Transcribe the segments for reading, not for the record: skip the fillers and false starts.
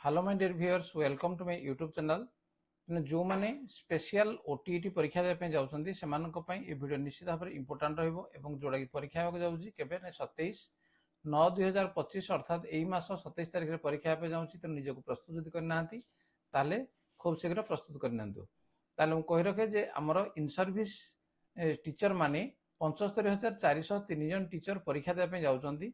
Hello my dear viewers, welcome to my YouTube channel. जो मैंने special OTET परीक्षा देवाई जाऊँगी से वीडियो निश्चित भाव में इंपोर्टाट रोड़ा कि परीक्षा होगा जाऊँगी केवे 27/9/2025 अर्थात यही मास 27 तारिख में परीक्षा होगा जाऊँगी। तो निजक प्रस्तुत जब करना खूब शीघ्र प्रस्तुत करना कही रखे जे आमर इन सर्विस टीचर माने 75,403 जन टीचर परीक्षा देवाई जाऊँगी।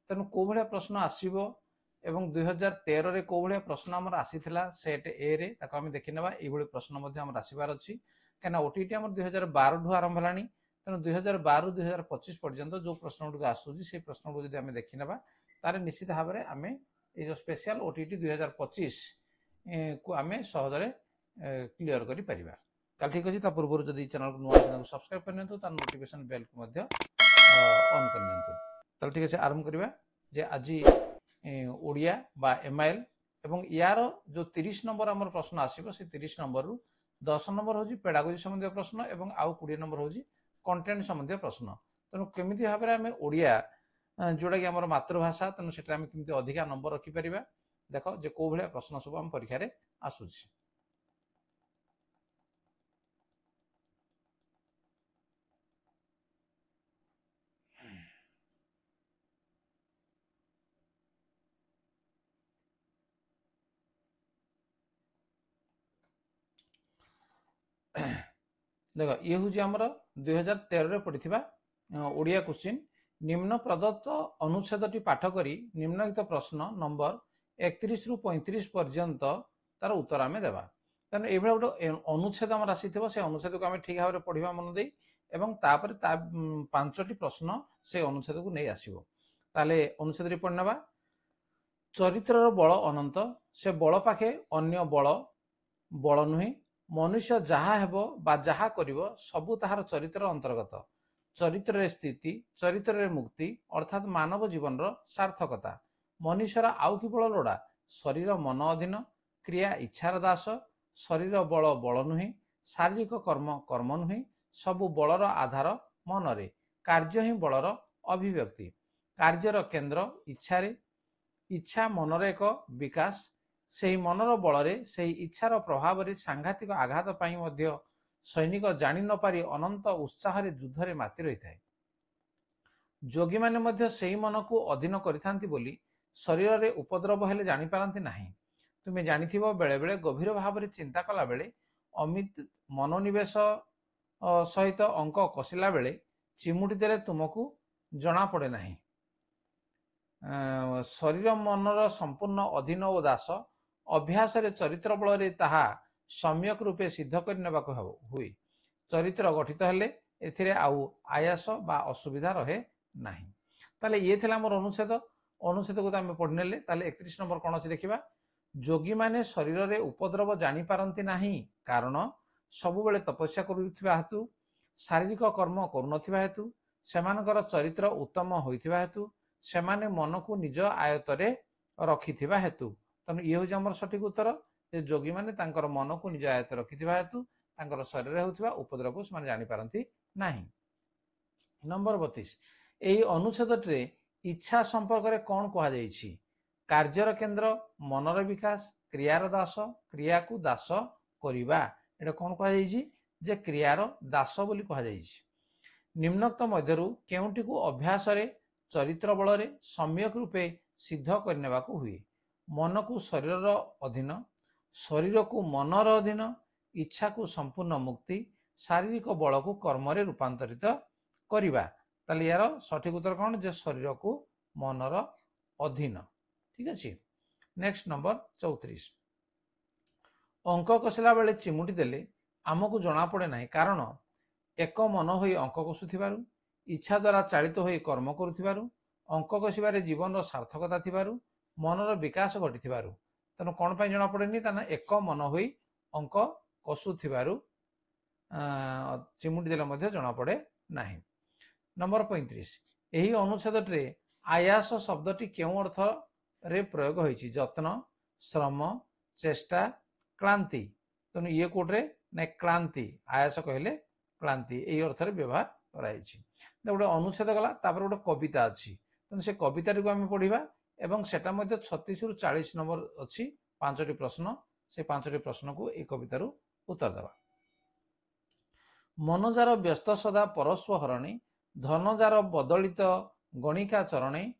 तेणु कौ भाया प्रश्न आसो एवं 2013 रे को भाया प्रश्न आमर आसीथिला सेट ए रे ताको आम देखि नेबा। एभली प्रश्न मध्य आमर आसीबार अछि कना ओटीटी आमर 2012 ठू आरंभ हलानी। तेणु 2012-2025 पर्यंत जो प्रश्न गुड आसुची से प्रश्न को जदि आम देखि नेबा तारे निश्चित भाव में आम ये जो स्पेशल ओटीटी 2025 को आम सहजरे क्लियर करि परिबा। ताल ठीक अछि। ता पूर्व जदि चैनल को नुआ चैनल को सब्सक्राइब करनियंतु तार नोटिफिकेशन बेल को मध्य ऑन करनियंतु। ताल ठीक अछि, आरंभ करिबा जे आजि ओडिया बा एमआईएल एवं यार जो 30 नंबर आमर प्रश्न आसीबो से 30 नंबर रु 10 नंबर होजी पेडागोजी संबंधी प्रश्न एवं आउ 20 नंबर होजी कंटेंट संबंधी प्रश्न। तेणु केमिति भाव में आम ओडिया जोड़ा कि आमर मातृभाषा तेणु सेटा आम केमिति अधिका नंबर रखि परिबा। देखो जे को भलिया प्रश्न सब आम परीक्षा रे आसुची। देख ये हूँ आमर 2013 पढ़ा ओडिया क्वेश्चन। निम्न प्रदत्त अनुच्छेद टी पाठ करी निम्नलिखित प्रश्न नंबर 31 रु 35 पर्यंत तार उत्तर आम देवा। तेणु ये गोटे अनुच्छेद आम आसी से अनुच्छेद को आम ठीक भाव में पढ़ा मन दे एवं तापर 5टी प्रश्न से अनुच्छेद को नहीं आसो। ताले अनुच्छेद पढ़ने चरित्र बल अनंत से बल पाखे अन्य बल नुहे मनुष्य जहा हेबो बा जहा करिवो सबु ताहार चरित्र अंतर्गत। चरित्र स्थिति चरित्र मुक्ति अर्थात मानव जीवन सार्थकता। मनुष्यर आउ कि बल लोड़ा शरीर मन अधीन क्रिया इच्छार दास। शरीर बल बल नुहे शारीरिक कर्म कर्म नुहे सबु बलर आधार मनरे। कार्य ही बलर अभिव्यक्ति। कार्यर केन्द्र इच्छारे इच्छा मनर एक विकास। से मनर बल से इच्छार प्रभाव रे सांघातिक आघात पाई मध्य सैनिक जानी न पारी अनंत उत्साह युद्ध रे माति रही थाए। जोगी माने मध्य सेही मन को अधीन करिथांती बोली शरीर रे उपद्रव हेले जानी पारंती नाही। तुमे जानिथिबो बेले बेले गभीर भाव रे चिंता कला बेले अमित मनोनिवेश सहित अंक कसिला बेले चिमुटी देले तुमको जना पड़े नाही। शरीर मनर संपूर्ण अधीन और दास अभ्यास रे चरित्र बल रे ताहा सम्यक रूपे सिद्ध कर नेबाको हुए। चरित्र गठित हेले एथिरे आउ आयास बा असुविधा रहे नाही। ताले ये थिला मोर अनुच्छेद। अनुच्छेद को आम पढ़ी नेले ताले 31 नंबर कौन अछि देखिबा। जोगी माने शरीर रे उपद्रव जानी पारंती नाही कारण सबु बेले तपस्या करुथिबा हेतु शारीरिक कर्म करुनथिबा हेतु सेमानकर चरित्र उत्तम होइथिबा हेतु सेमाने मन को निज आयतरे रखिथिबा हेतु। तेणु ये हूँ आम सठिक उत्तर जे जोगी माने तांकर मन को निज आयत रखिथिबा हेतु तांकर शरीर होउथिबा उपद्रव को से जानी पारंती नाही। नंबर 32 एही अनुच्छेद रे इच्छा संपर्क रे कौन कहा जायछि। कार्यर केन्द्र मनर विकास क्रियार दास क्रिया को दास करिबा। एटा कौन कहा जायछि जे क्रियार दास बोली कहा जायछि। निम्नोक्त मध्यरु केउंटी को अभ्यास रे चरित्र बल रे सम्यक रूपे सिद्ध करनेबाको हुए। मन को शरीर अधीन शरीर को मनर अधीन इच्छा को संपूर्ण मुक्ति शारीरिक बल को कर्म रे रूपांतरित करिबा। ताले यार सठिक उत्तर कौन जे शरीर को मनर अधीन। ठीक अछि। नेक्स्ट नंबर 34 अंक कसिला बेले चिमुटी देले आमको जना पड़े नाही कारण एक मन होई अंक कसुथिबारु इच्छा द्वारा चालित होई कर्म करुथिबारु अंक कसिबारे जीवन सार्थकता थिबारु मनर विकास घटिथिबारु। तेणु कौन पाई जना पड़ेनी ताना एक मन होई अंक कसुथिबारु चिमुटी देले मध्य जना पड़े नाही। नंबर 35 एही अनुच्छेद रे आयास शब्दटी केउ अर्थ रे प्रयोग होईछि। जत्न श्रम चेष्टा क्लांति। तेणु ये कोटरे ना क्लांति आयास कहले क्लांति यही अर्थ रे व्यवहार कराइछि। गोटे अनुच्छेद गला तापर गोटे कविता अछि। तेणु से कविता को आम पढ़ा एवं सेटा मध्य 36 रु 40 नंबर अच्छी पांचटी प्रश्न से पांचटी प्रश्न को एक कवितार उत्तर देवा। मनजार व्यस्त सदा परस्व हरणी, धनजार बदलित गणिका चरणे,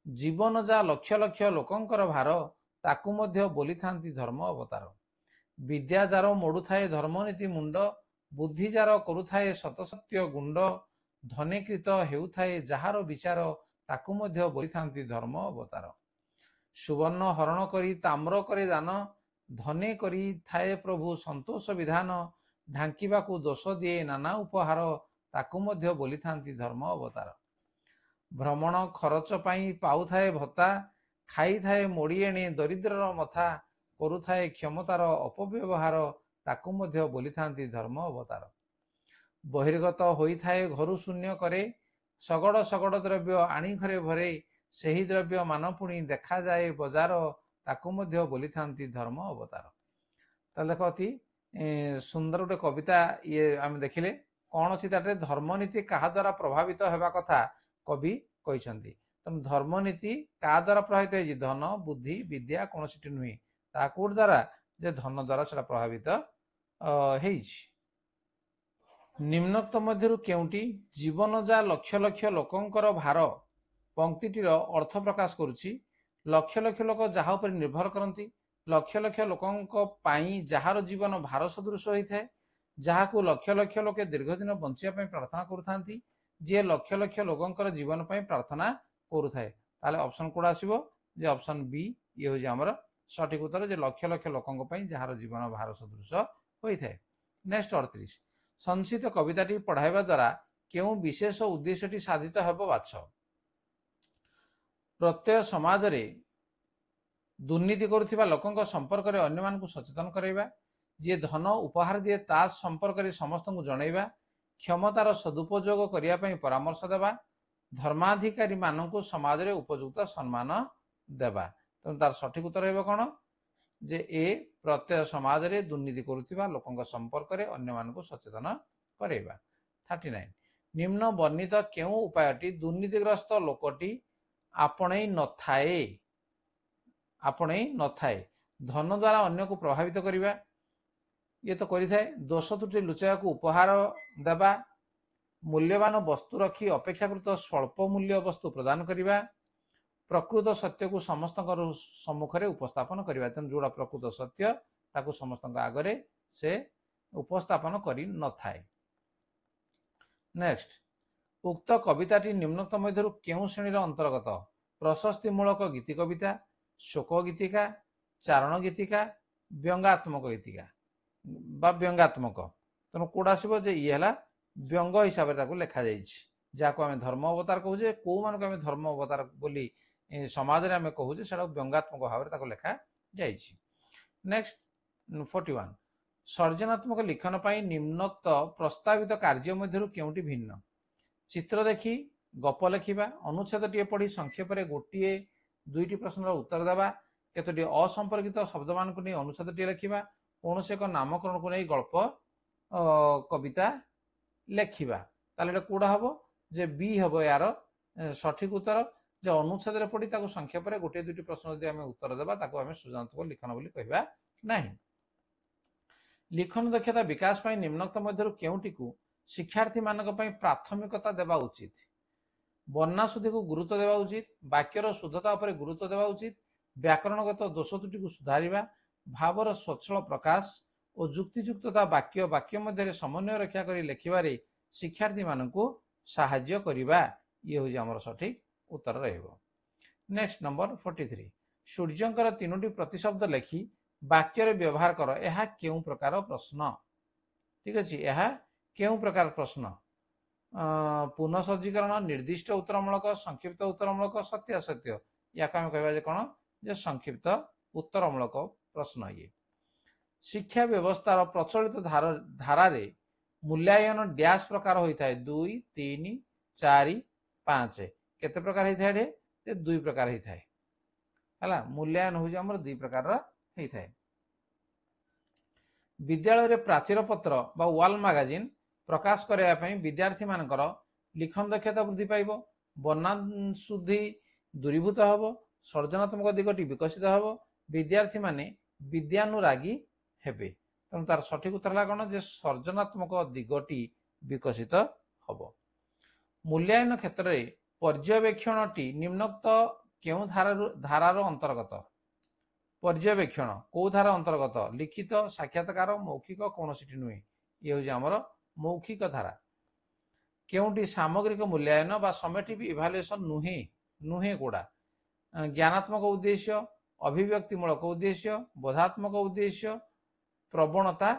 जीवन जा लक्ष लक्ष लोकंकर भार, ताकू मध्य बोली थांती धर्म अवतार। विद्या जार मोड़ुथाए धर्मनीति मुंड, बुद्धि जार करुथाए सतसत्य गुंड, धनेकृत हेउथाए जाहार विचार, ताकू मध्य बोली थांती धर्म अवतार। सुवर्ण हरण करी ताम्र करे दान, धने करी थाए प्रभु संतोष विधान, ढांकीबाकू दोष दिए नाना उपहार, ताकू मध्य बोली थांती धर्म अवतार। भ्रमण खरच पाई पाउथाए भत्ता, खाई थाए मोड़ी एणे दरिद्रर मथा, करुथाए क्षमतार अपव्यवहार, ताकू मध्य बोली थांती धर्म अवतार। बहिर्गत होइथाए घरु शून्य करे, सगड़ सगड़ द्रव्य आणी घरे भरे, सेही द्रव्य मानपुणी देखा जाए बजार, ताकू मध्य बोली थांती धर्म अवतार। ताले देखो अति सुंदर गोटे कविता ये आम देखिले कौन अच्छी ताटे धर्मनीति क्या द्वारा प्रभावित होगा कथा कवि कहते। तेणु धर्मनीति क्या द्वारा प्रभावित है? धन बुद्धि विद्या कौन सी नुहे ताकूट द्वारा जे धन द्वारा से प्रभावित है। निम्नोक्त मध्यरु केउटी जीवन जा लक्ष लक्ष लोकंकर भार पंक्तिटीर अर्थ प्रकाश करुछि। लक्ष लक्ष लोक जहाँ पर निर्भर करती, लक्ष लक्ष लोकों जार जीवन भार सदृश होता है, जहाँ को लक्ष लक्ष लोके दीर्घ दिन बंचापी प्रार्थना करुता, जी लक्ष लक्ष लोकंर जीवन पर प्रार्थना करुए। ताले ऑप्शन कोड आसीबो जे ऑप्शन बी ये होजी हमर सठिक उत्तर, जे लक्ष लक्ष लोकों जार जीवन भार सदृश होता है। नेक्स्ट 38 संक्षिप्त कविताटी पढ़ाइबा द्वारा केउ विशेष उद्देश्यटी साधित हेबो बाछ। प्रत्यय समाज रे दुर्नीति करुथिबा लोकंक संपर्क रे अन्य मानकु सचेतन कराइबा, जे धन उपहार दिए ता संपर्क रे समस्तଙ୍କୁ जणाइबा, क्षमतार सदुपयोग करिया पई परामर्श देबा, धर्माधिकारी मानकु समाज रे उपयुक्त सम्मान देबा। तेणु तार सठिक उत्तर हेबो कोन जे ए प्रत्यय समाज रे दुर्नीति करुथिबा लोकंक संपर्क रे अन्य मानकु सचेतन कराइबा। 39 निम्न वर्णित केउ उपायटी दुर्नीतिग्रस्त लोकटी आपणै नथाए धन द्वारा अन्य को प्रभावित करिबा, ये तो करि थाए। दोष त्रुटि लुचाया को उपहार देबा, मूल्यवान वस्तु रखी अपेक्षाकृत स्वल्प मूल्य वस्तु प्रदान करिबा, प्रकृत सत्य को समस्त सम्मुख में उपस्थापन करिबा। तेणु जोड़ा प्रकृत सत्य ताकू समस्त आगरे से उपस्थापन करि न थाए। नेक्स्ट उक्त कविताटी निम्नोक्त मध्यरु केउ श्रेणीर अंतर्गत? प्रशस्ति मूलक गीति कविता, शोक गीतिका, चारण गीतिका, व्यंगात्मक गीतिका बा व्यंगात्मक। तेणु कोड आसीबो जे ये हला व्यंग हिसाब से लिखा जाइछि, जाको आमे धर्म अवतार कहूजे, को मानक आमे धर्म अवतार बोली समाज रे आमे कहूजे, सेटा व्यंगात्मक भाव में लिखा जाइछि। नेक्स्ट 41 सर्जनात्मक लिखन पाई निम्नोक्त प्रस्तावित कार्य मध्यरु केउटी भिन्न? चित्र देखी गप लिखिबा, अनुच्छेद टीए पढ़ी संक्षेप रे गोटिए दुईटी प्रश्नर उत्तर देवा, केतोटी असंपर्कित शब्द मान को नहीं अनुच्छेद टीए लिखिबा, कौनसी एक नामकरण को नहीं गल्प कविता लिखिबा। ताले कोडा हबो जे बी हबो यार सठिक उत्तर, जे अनुच्छेद रे पढ़ी ताको संक्षेप रे गोटे दुईटी प्रश्न यदि आमे उत्तर देबा ताको आमे सृजनात्मक लिखन बोली कहबा नाही। लिखन दक्षता विकास पाई निम्नोक्त मध्यरु केउटी को शिक्षार्थी मानक पाई प्राथमिकता देबा उचित? वर्णा शुद्धि को गुरुत्व देवा उचित, वाक्यर शुद्धता उपरे गुरुत्व देवा उचित, व्याकरणगत दोष त्रुटि को सुधारिबा, भावर स्वच्छल प्रकाश और जुक्तियुक्तता वाक्य वाक्य मध्य समन्वय रक्षा करी लिखिबारे शिक्षार्थी मानकु साहाय्य करिबा, ये होजी हमर सठिक उत्तर रहइबो। नेक्स्ट नंबर 43 सूर्यंकर तीनोटी प्रतिशब्द लिखि वाक्य रे व्यवहार कर, एहा केउ प्रकार प्रश्न? ठीक अछि, एहा केउ प्रकार प्रश्न? पुनःसज्जीकरण, निर्दिष्ट उत्तरमूलक, संक्षिप्त उत्तरमूलक, सत्य असत्य, या कहवा कौन जे संक्षिप्त उत्तरमूलक प्रश्न। ये शिक्षा व्यवस्थार प्रचलित धारा रे मूल्यांकन डैश प्रकार होता है? 2 3 4 5 केते प्रकार होता है? 2 प्रकार होता है। मूल्यांकन हो 2 प्रकार होता है। विद्यालय रे प्राचीर पत्र बा वाल मैगजीन प्रकाश करने विद्यार्थी मानकर लिखन दक्षता वृद्धि पाइब, वर्णन शुद्धि दूरीभूत हम, सर्जनात्मक दिगटी विकसित हम, विद्यार्थी माने विद्यानुरागी हेबे। तेणु तार सठिक उत्तर है कौन जे सर्जनात्मक दिगटी विकसित हम। मूल्यांकन क्षेत्र में पर्यवेक्षणटी निम्नोक्त क्यों धारार अंतर्गत? पर्यवेक्षण कौ धारा अंतर्गत? लिखित, साक्षात्कार, मौखिक कौन सी नुहे? ये हूँ आमर मौखिक धारा। केउंटी सामग्रिक मूल्यांकन बा समेटिव इभालुएशन नुहे? नुहे कोड़ा ज्ञानात्मक उद्देश्य, अभिव्यक्तिमूलक उद्देश्य, बोधात्मक उद्देश्य, प्रवणता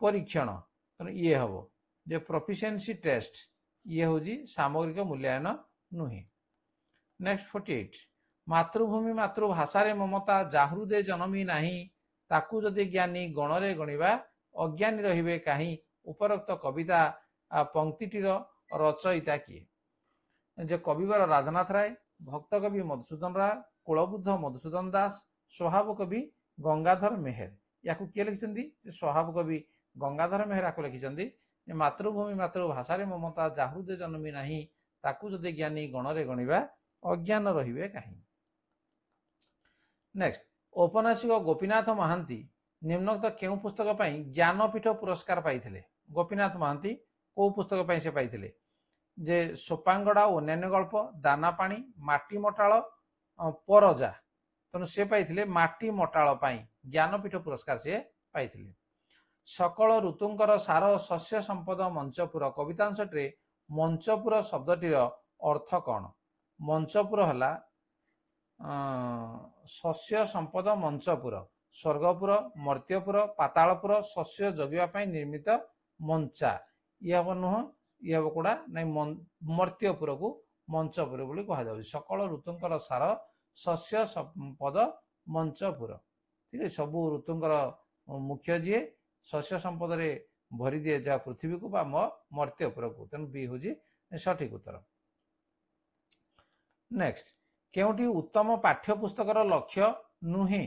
परीक्षण। तो ये हम जे प्रोफिशिएंसी टेस्ट ये हूँ सामग्रिक मूल्यांकन नुहे। नेक्स्ट 48 मातृभूमि मातृभाषा रे ममता जाहृदे जनमी नाही ताकू जदि ज्ञानी गणरे गणिबा अज्ञानी रहिबे काहीं। उपरोक्त कविता पंक्तिटीर रचयिता किए? जे कविवर राजनाथ राय, भक्त कवि मधुसूदन राय, कुलबुद्ध मधुसूदन दास, स्वभाव कवि गंगाधर मेहर। या किए लिखिं? स्वभाव कवि गंगाधर मेहर या लिखिं मातृभूमि मातृभाषा रे ममता जाहृदे जनमी नाही ताकू जदि ज्ञानी गणरे गणिबा अज्ञान रहिबे काहीं। नेक्स्ट औपन्यासिक गोपीनाथ महांती निम्नोक्त केउं पुस्तक पई ज्ञानपीठ पुरस्कार पाइथिले? गोपीनाथ महांती को पुस्तक पई से पाइथिले? जे सोपांगड़ा अन्यान्य गल्प, दानापाणी, माटी मटाळ, परजा। तेणु से पाइथिले माटी मटाळ पई ज्ञानपीठ पुरस्कार से पाइथिले। सकल ऋतुंकर सार शस्य संपद मंचपुर कवितांशटे मंचपुर शब्दटीर अर्थ कौन? मंचपुर हला शस्य संपद मंचपुर, स्वर्गपुर, मर्त्यपुर, पातालपुर शस्य जगिबा पई निर्मित मंचा। ये हम नुह, ये हम कोड़ा नहीं मर्त्यपुर को मंचपुर बोली कहा जाउछि। सकल ऋतुंकर सार शस्य संपद मंचपुर। ठीक है, सबु ऋतुंकर मुख्य जी शस्य संपद रे भरी दिए जा पृथ्वी को बा मर्त्यपुर को। तेणु बी हूँ सठिक उत्तर। नेक्स्ट केउटी उत्तम पाठ्यपुस्तकर लक्ष्य नुहे?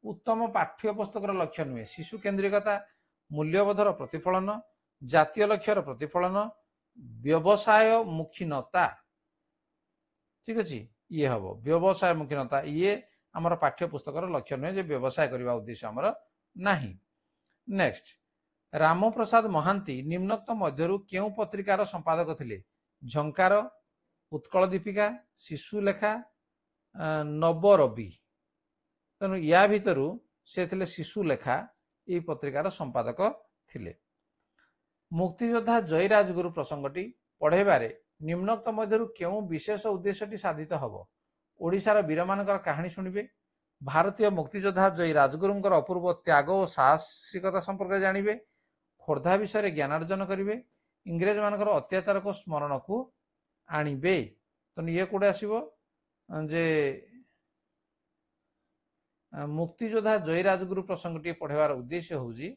उत्तम पाठ्यपुस्तकर लक्ष्य नुहे शिशु केन्द्रिकता, मूल्यबोधर प्रतिफलन, जातीय लक्ष्यर प्रतिफलन, व्यवसाय मुखीनता। ठीक अच्छे, ये हम व्यवसाय मुखीनता ये आमर पाठ्यपुस्तकर लक्ष्य नुहे जे व्यवसाय करने उद्देश्य आमर नाही। नेक्स्ट रामप्रसाद महांती निम्नोक्त मध्यरु केउ पत्रिकार संपादक थिले? झंकार, उत्कल दीपिका, शिशु लेखा, नवरवि। तेणु या भितरु से थिले शिशु लेखा ये पत्रिकार संपादक थिले। मुक्तियोद्धा जय राजगुरु प्रसंगटी पढ़ेबारे निम्नोक्त मध्यरु केउ विशेष उद्देश्यटी साधित हब? ओडिशार वीरमानकर कहानी शुणिबे, भारतीय मुक्तियोद्धा जय राजगुरुंकर अपूर्व त्याग और साहसिकता संपर्क जानिबे, खोर्धा विषय ज्ञानार्जन करेंगे, इंग्रेज मानकर अत्याचार को स्मरण को आणिबे। तो ये कोडे आसीबो जे मुक्तियोद्धा जय राजगुरु प्रसंगटी पढ़ेबार उद्देश्य होउजी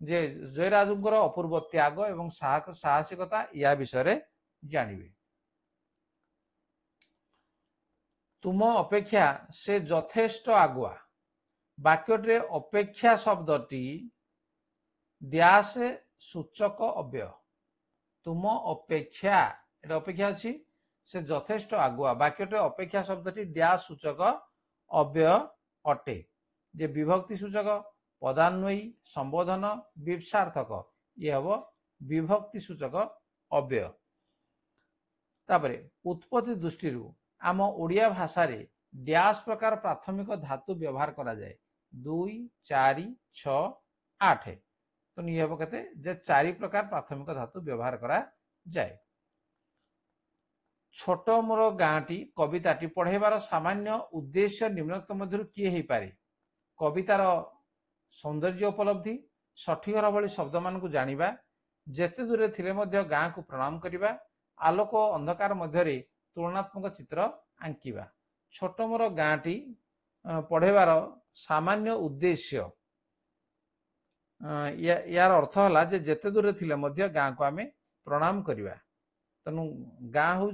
जे जय राजगुरुंकर अपूर्व त्याग एवं साहसिकता या विषय जानिबे। तुम अपेक्षा से यथेष्ट आगुआ वाक्यटे अपेक्षा शब्दटी डैश सूचक अव्यय। तुम अपेक्षा एटा अपेक्षा अच्छी से यथेष्ट आगुआ वाक्यटे अपेक्षा शब्दटी डैश सूचक अव्यय अटे जे विभक्ति सूचक, पदान्वयी, संबोधन, विवक्षार्थक ये हम विभक्ति सूचक अव्यय। तापरे उत्पत्ति दृष्टि आम ओडिया भाषा रे डैश प्रकार प्राथमिक धातु व्यवहार करा जाए 2, 4, 6, 8। तो ये हम कहते जे 4 प्रकार प्राथमिक धातु व्यवहार करा जाए। छोट मोर गाँटी कविताटी पढ़ेबार सामान्य उद्देश्य निम्नोक्त मध्यरु किए ही पारे? कवितार सौंदर्य उपलब्धि, सठिक भली शब्द मान को जानिबा, जेते दूरे थिले मध्य गाँ को प्रणाम करिबा, आलोक अंधकार मध्यरे तुलनात्मक चित्र आंकिबा। छोट मोर गाँटी पढ़ेबार सामान्य उद्देश्य यार अर्थ है जे जेते दूरे थिले मध्य गाँ को आमे प्रणाम करिबा। तेणु गाँ हूँ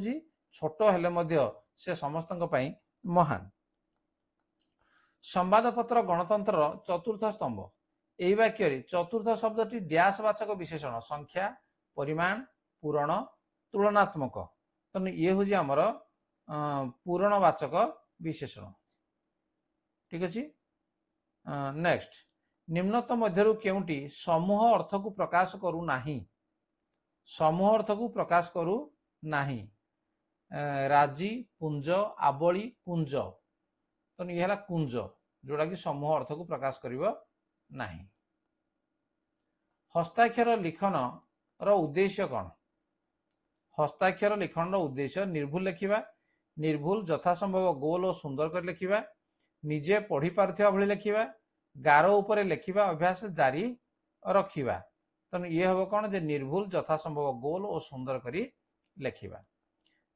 छोट हेले मध्य से समस्तक पई महान। संवादपत्र गणतंत्र चतुर्थ स्तंभ यही वाक्य चतुर्थ शब्दटी डैश वाचक विशेषण संख्या, परिमाण, पूरण, तुलनात्मक। तेणु ये हूँ आमर पूरणवाचक विशेषण। ठीक अच्छे। नेक्स्ट निम्नत मध्यरु केउंटी समूह अर्थ को प्रकाश करू नाही समूह अर्थ को प्रकाश करू नाही राजी पुंज आवली कुंज तो ये है कुंज जोड़ा कि समूह अर्थ को प्रकाश करिवो नाही हस्ताक्षर लिखन रो उद्देश्य कौन हस्ताक्षर लिखन रो उद्देश्य निर्भुल लिखिबा निर्भुल यथासंभव गोल और सुंदर कर लिखिबा निजे पढ़ी पारथिबा भली लिखिबा गारो ऊपर लिखिबा अभ्यास जारी रखिबा तो ये हम कौन जे निर्भुल यथासंभव गोल और सुंदर करी लिखिबा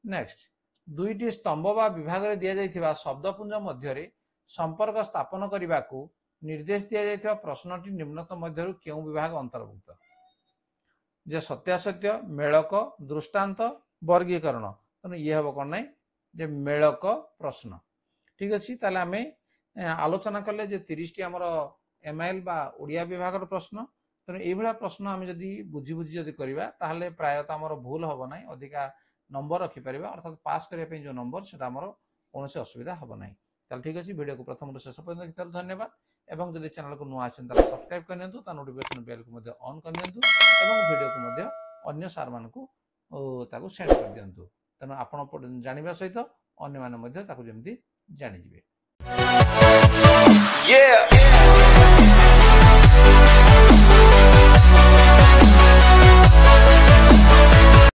नेक्स्ट दुईटी स्तंभ बा विभाग रे दिया जाइथिबा शब्दपुंज मध्य रे संपर्क स्थापन करने को निर्देश दिया जाइथिबा प्रश्नटी निम्नत मध्यरु केउ विभाग अंतर्भुक्त जे सत्यासत्य मेलक दृष्टांत वर्गीकरण तो ये हम कौन ना जे मेलक प्रश्न ठीक अच्छे ताले आमे आलोचना कले जे 30 टी हमर एमआईएल बा ओडिया विभाग प्रश्न तो ये प्रश्न आम जदि बुझी बुझी जदि करवा ताहले प्रायतः हमर भूल हम ना अधिका नंबर रखिपर अर्थात पास करने जो नंबर से कौन असुविधा हम ना ताल ठीक अच्छे वीडियो को प्रथम शेष पर्यटन देखिए धन्यवाद एवं जदि चैनल को नुआ आछन ताला सब्सक्राइब कर नियंतु ता नोटिफिकेशन बेल को मध्य ऑन कर नियंतु एवं वीडियो को मध्य अन्य सार मान को ताको सेंड कर दियंतु तनो आपण जानिबा सहित अन्य माने मध्य ताको जेमति जानि जिवे। Yeah.